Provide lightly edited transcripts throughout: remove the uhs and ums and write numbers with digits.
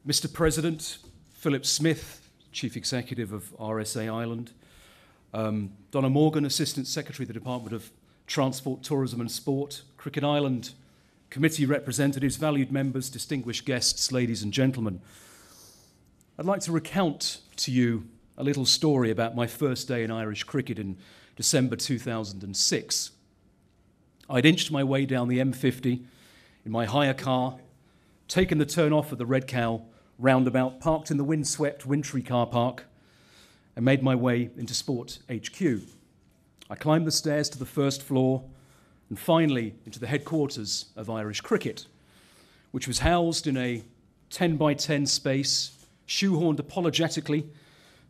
Mr. President, Philip Smith, Chief Executive of RSA Ireland, Donna Morgan, Assistant Secretary of the Department of Transport, Tourism and Sport, Cricket Ireland committee representatives, valued members, distinguished guests, ladies and gentlemen. I'd like to recount to you a little story about my first day in Irish cricket in December 2006. I'd inched my way down the M50 in my hire car, taken the turn off at the Red Cow roundabout, parked in the windswept wintry car park, and made my way into Sport HQ. I climbed the stairs to the first floor and finally into the headquarters of Irish Cricket, which was housed in a 10 by 10 space, shoehorned apologetically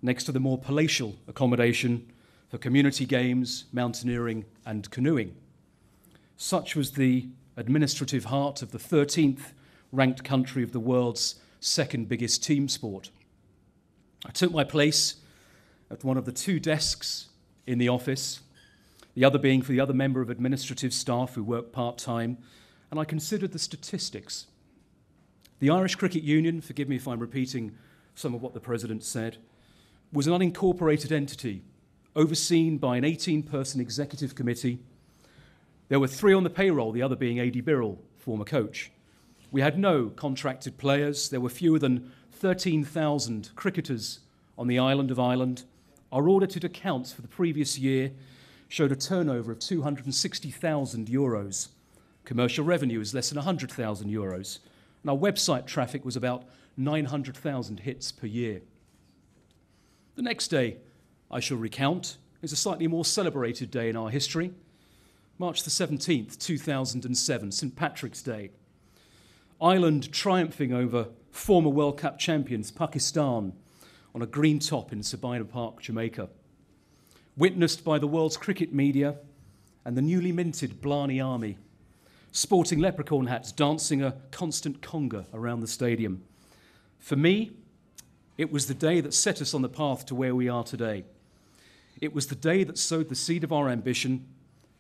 next to the more palatial accommodation for community games, mountaineering and canoeing. Such was the administrative heart of the 13th ranked country of the world's second biggest team sport. I took my place at one of the two desks in the office, the other being for the other member of administrative staff who work part-time, and I considered the statistics. The Irish Cricket Union, forgive me if I'm repeating some of what the President said, was an unincorporated entity overseen by an 18-person executive committee. There were 3 on the payroll, the other being A.D. Birrell, former coach. We had no contracted players. There were fewer than 13,000 cricketers on the island of Ireland. Our audited accounts for the previous year showed a turnover of €260,000. Commercial revenue is less than €100,000. And our website traffic was about 900,000 hits per year. The next day I shall recount is a slightly more celebrated day in our history. March the 17th, 2007, St. Patrick's Day. Ireland triumphing over former World Cup champions Pakistan on a green top in Sabina Park, Jamaica. Witnessed by the world's cricket media and the newly minted Blarney Army, sporting leprechaun hats, dancing a constant conga around the stadium. For me, it was the day that set us on the path to where we are today. It was the day that sowed the seed of our ambition,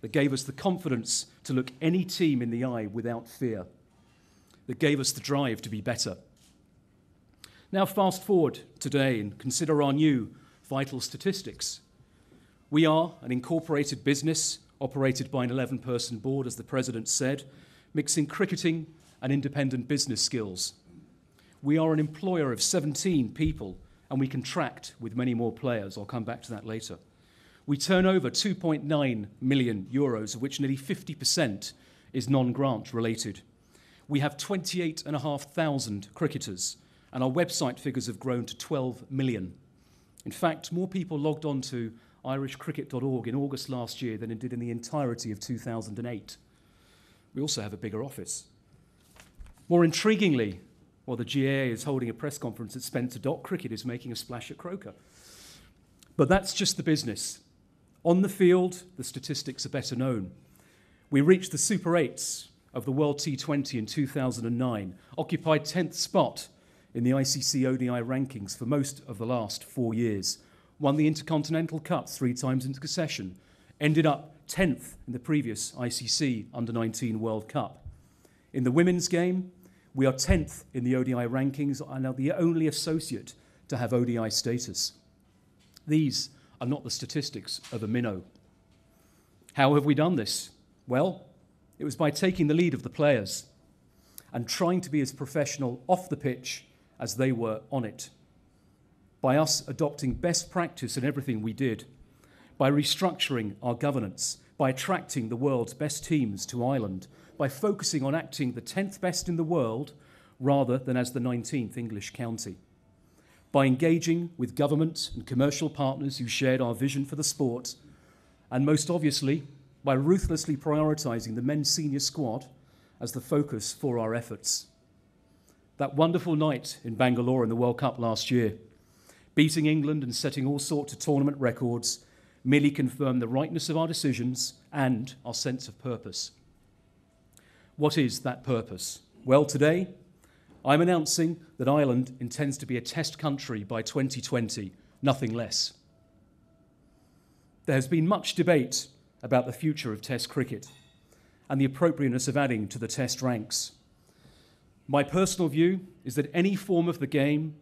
that gave us the confidence to look any team in the eye without fear, that gave us the drive to be better. Now fast forward today and consider our new vital statistics. We are an incorporated business operated by an 11-person board, as the President said, mixing cricketing and independent business skills. We are an employer of 17 people, and we contract with many more players. I'll come back to that later. We turn over €2.9 million, of which nearly 50% is non-grant related. We have 28,500 cricketers, and our website figures have grown to 12 million. In fact, more people logged on to irishcricket.org in August last year than it did in the entirety of 2008. We also have a bigger office. More intriguingly, while the GAA is holding a press conference at Spencer Dock, cricket is making a splash at Croker. But that's just the business. On the field, the statistics are better known. We reached the Super 8s of the World T20 in 2009, occupied 10th spot in the ICC ODI rankings for most of the last 4 years, won the Intercontinental Cup 3 times in succession, ended up 10th in the previous ICC Under-19 World Cup. In the women's game, we are 10th in the ODI rankings and are the only associate to have ODI status. These are not the statistics of a minnow. How have we done this? Well, it was by taking the lead of the players and trying to be as professional off the pitch as they were on it. By us adopting best practice in everything we did, by restructuring our governance, by attracting the world's best teams to Ireland, by focusing on acting the 10th best in the world rather than as the 19th English county, by engaging with government and commercial partners who shared our vision for the sport, and most obviously, by ruthlessly prioritising the men's senior squad as the focus for our efforts. That wonderful night in Bangalore in the World Cup last year, beating England and setting all sorts of tournament records, merely confirmed the rightness of our decisions and our sense of purpose. What is that purpose? Well, today, I'm announcing that Ireland intends to be a test country by 2020, nothing less. There has been much debate about the future of Test cricket and the appropriateness of adding to the Test ranks. My personal view is that any form of the game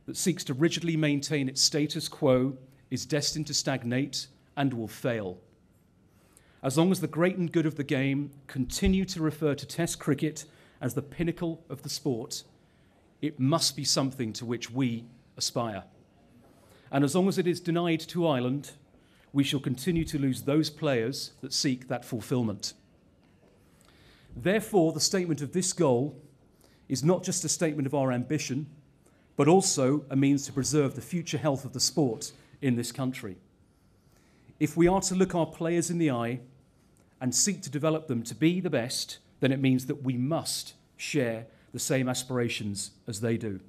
that seeks to rigidly maintain its status quo is destined to stagnate and will fail. As long as the great and good of the game continue to refer to Test cricket as the pinnacle of the sport, it must be something to which we aspire. And as long as it is denied to Ireland, we shall continue to lose those players that seek that fulfilment. Therefore, the statement of this goal is not just a statement of our ambition, but also a means to preserve the future health of the sport in this country. If we are to look our players in the eye and seek to develop them to be the best, then it means that we must share the same aspirations as they do.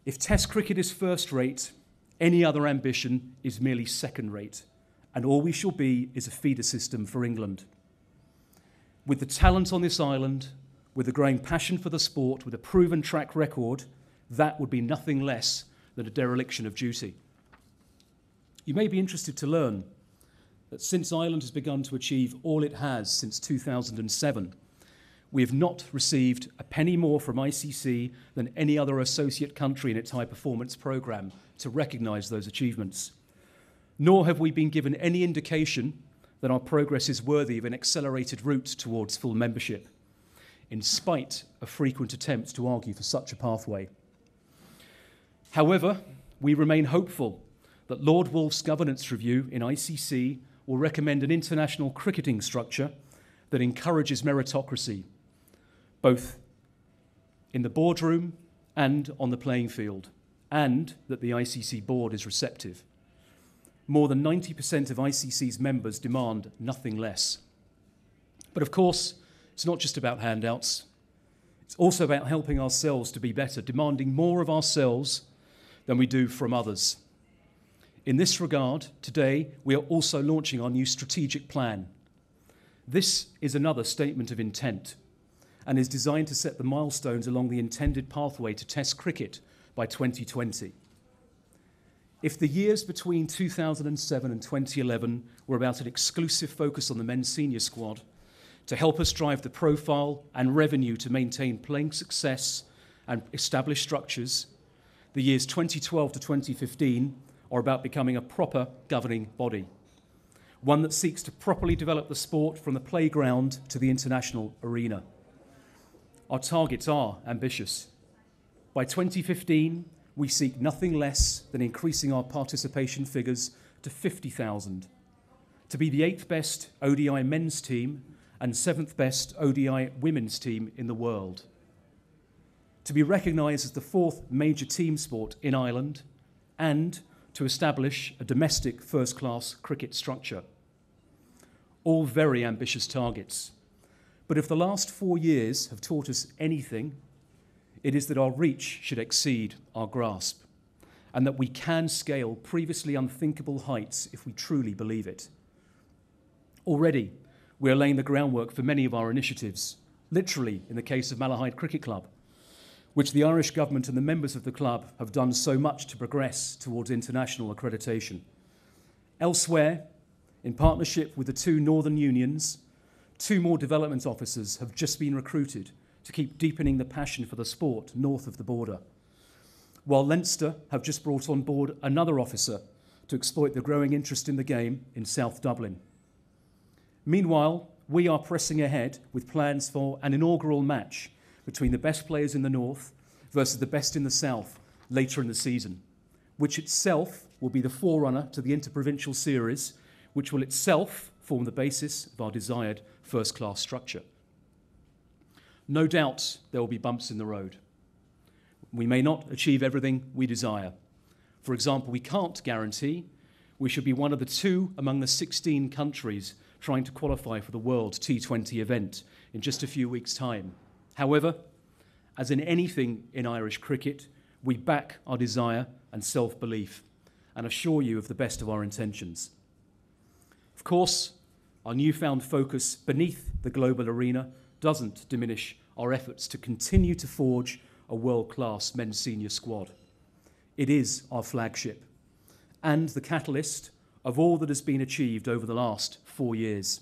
If Test cricket is first rate, any other ambition is merely second rate, and all we shall be is a feeder system for England. With the talent on this island, with a growing passion for the sport, with a proven track record, that would be nothing less than a dereliction of duty. You may be interested to learn that since Ireland has begun to achieve all it has since 2007, we have not received a penny more from ICC than any other associate country in its high-performance programme to recognise those achievements. Nor have we been given any indication that our progress is worthy of an accelerated route towards full membership, in spite of frequent attempts to argue for such a pathway. However, we remain hopeful that Lord Wolfe's governance review in ICC will recommend an international cricketing structure that encourages meritocracy, both in the boardroom and on the playing field, and that the ICC board is receptive. More than 90% of ICC's members demand nothing less. But of course, it's not just about handouts. It's also about helping ourselves to be better, demanding more of ourselves than we do from others. In this regard, today, we are also launching our new strategic plan. This is another statement of intent and is designed to set the milestones along the intended pathway to Test cricket by 2020. If the years between 2007 and 2011 were about an exclusive focus on the men's senior squad to help us drive the profile and revenue to maintain playing success and establish structures, the years 2012 to 2015 are about becoming a proper governing body, one that seeks to properly develop the sport from the playground to the international arena. Our targets are ambitious. By 2015, we seek nothing less than increasing our participation figures to 50,000, to be the 8th best ODI men's team and 7th best ODI women's team in the world, to be recognised as the 4th major team sport in Ireland, and to establish a domestic first-class cricket structure. All very ambitious targets. But if the last 4 years have taught us anything, it is that our reach should exceed our grasp, and that we can scale previously unthinkable heights if we truly believe it. Already, we are laying the groundwork for many of our initiatives, literally in the case of Malahide Cricket Club, which the Irish government and the members of the club have done so much to progress towards international accreditation. Elsewhere, in partnership with the 2 northern unions, 2 more development officers have just been recruited to keep deepening the passion for the sport north of the border, while Leinster have just brought on board another officer to exploit the growing interest in the game in South Dublin. Meanwhile, we are pressing ahead with plans for an inaugural match between the best players in the north versus the best in the south later in the season, which itself will be the forerunner to the interprovincial series, which will itself form the basis of our desired first-class structure. No doubt there will be bumps in the road. We may not achieve everything we desire. For example, we can't guarantee we should be one of the 2 among the 16 countries trying to qualify for the World T20 event in just a few weeks' time. However, as in anything in Irish cricket, we back our desire and self-belief and assure you of the best of our intentions. Of course, our newfound focus beneath the global arena doesn't diminish our efforts to continue to forge a world-class men's senior squad. It is our flagship and the catalyst of all that has been achieved over the last 4 years.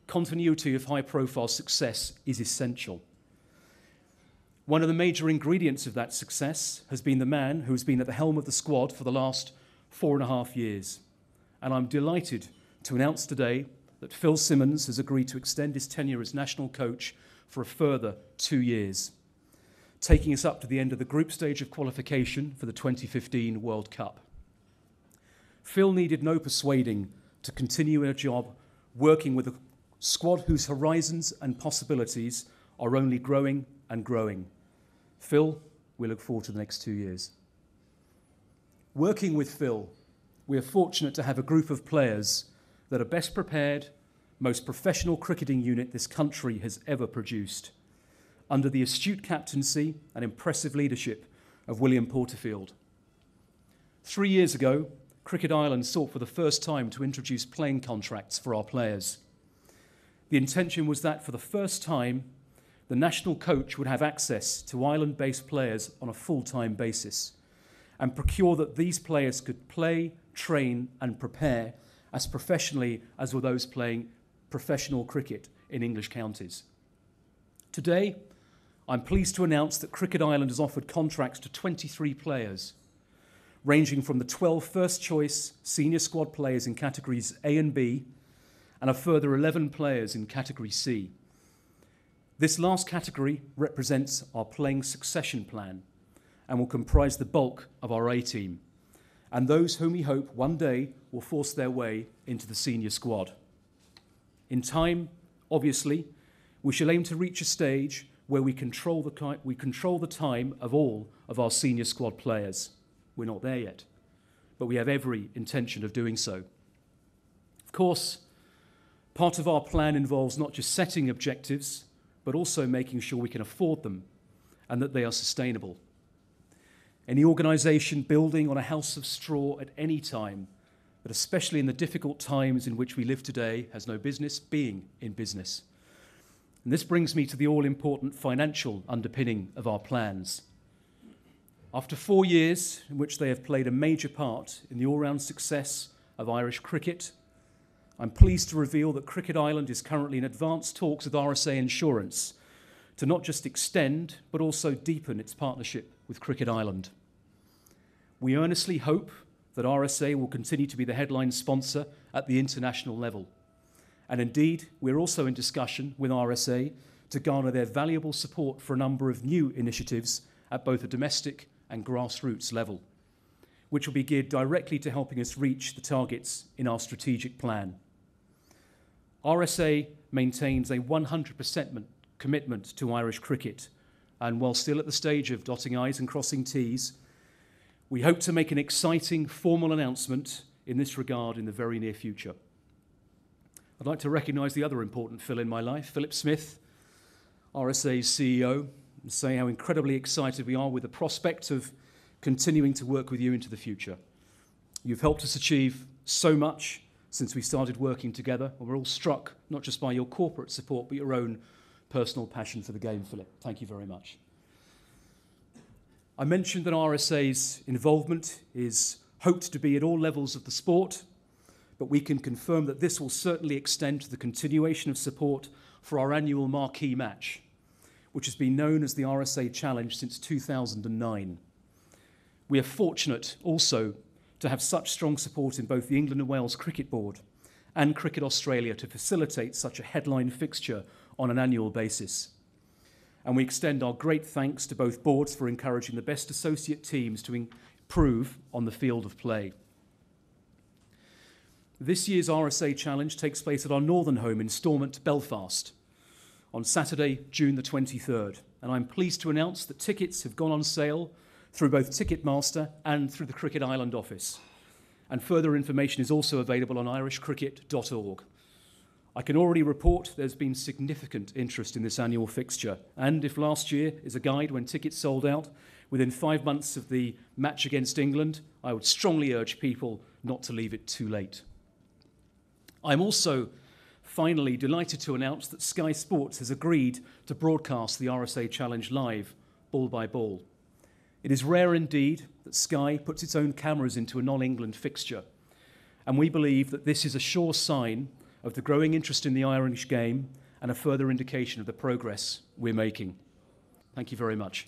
Continuity of high-profile success is essential. One of the major ingredients of that success has been the man who has been at the helm of the squad for the last 4.5 years. And I'm delighted to announce today that Phil Simmons has agreed to extend his tenure as national coach for a further 2 years, taking us up to the end of the group stage of qualification for the 2015 World Cup. Phil needed no persuading to continue in a job working with a squad whose horizons and possibilities are only growing and growing. Phil, we look forward to the next 2 years. Working with Phil, we are fortunate to have a group of players that are best prepared, most professional cricketing unit this country has ever produced, under the astute captaincy and impressive leadership of William Porterfield. 3 years ago, Cricket Ireland sought for the first time to introduce playing contracts for our players. The intention was that for the first time, the national coach would have access to Ireland-based players on a full-time basis and procure that these players could play, train and prepare as professionally as were those playing professional cricket in English counties. Today, I'm pleased to announce that Cricket Ireland has offered contracts to 23 players, ranging from the 12 first-choice senior squad players in categories A and B and a further 11 players in category C. This last category represents our playing succession plan and will comprise the bulk of our A team and those whom we hope one day will force their way into the senior squad. In time, obviously, we shall aim to reach a stage where we control the time of all of our senior squad players. We're not there yet, but we have every intention of doing so. Of course, part of our plan involves not just setting objectives, but also making sure we can afford them and that they are sustainable. Any organisation building on a house of straw at any time, but especially in the difficult times in which we live today, has no business being in business. And this brings me to the all-important financial underpinning of our plans. After 4 years in which they have played a major part in the all-round success of Irish cricket, I'm pleased to reveal that Cricket Ireland is currently in advanced talks with RSA Insurance to not just extend, but also deepen its partnership with Cricket Ireland. We earnestly hope that RSA will continue to be the headline sponsor at the international level. And indeed, we're also in discussion with RSA to garner their valuable support for a number of new initiatives at both a domestic and grassroots level, which will be geared directly to helping us reach the targets in our strategic plan. RSA maintains a 100% commitment to Irish cricket, and while still at the stage of dotting I's and crossing T's, we hope to make an exciting formal announcement in this regard in the very near future. I'd like to recognise the other important Phil in my life, Philip Smith, RSA's CEO, and say how incredibly excited we are with the prospect of continuing to work with you into the future. You've helped us achieve so much since we started working together, and we're all struck not just by your corporate support, but your own personal passion for the game, Philip. Thank you very much. I mentioned that RSA's involvement is hoped to be at all levels of the sport, but we can confirm that this will certainly extend to the continuation of support for our annual marquee match, which has been known as the RSA Challenge since 2009. We are fortunate also to have such strong support in both the England and Wales Cricket Board and Cricket Australia to facilitate such a headline fixture on an annual basis. And we extend our great thanks to both boards for encouraging the best associate teams to improve on the field of play. This year's RSA Challenge takes place at our northern home in Stormont, Belfast, on Saturday, June the 23rd. And I'm pleased to announce that tickets have gone on sale through both Ticketmaster and through the Cricket Ireland office. And further information is also available on irishcricket.org. I can already report there's been significant interest in this annual fixture. And if last year is a guide when tickets sold out within 5 months of the match against England, I would strongly urge people not to leave it too late. I'm also finally delighted to announce that Sky Sports has agreed to broadcast the RSA Challenge live, ball by ball. It is rare indeed that Sky puts its own cameras into a non-England fixture, and we believe that this is a sure sign of the growing interest in the Irish game and a further indication of the progress we're making. Thank you very much.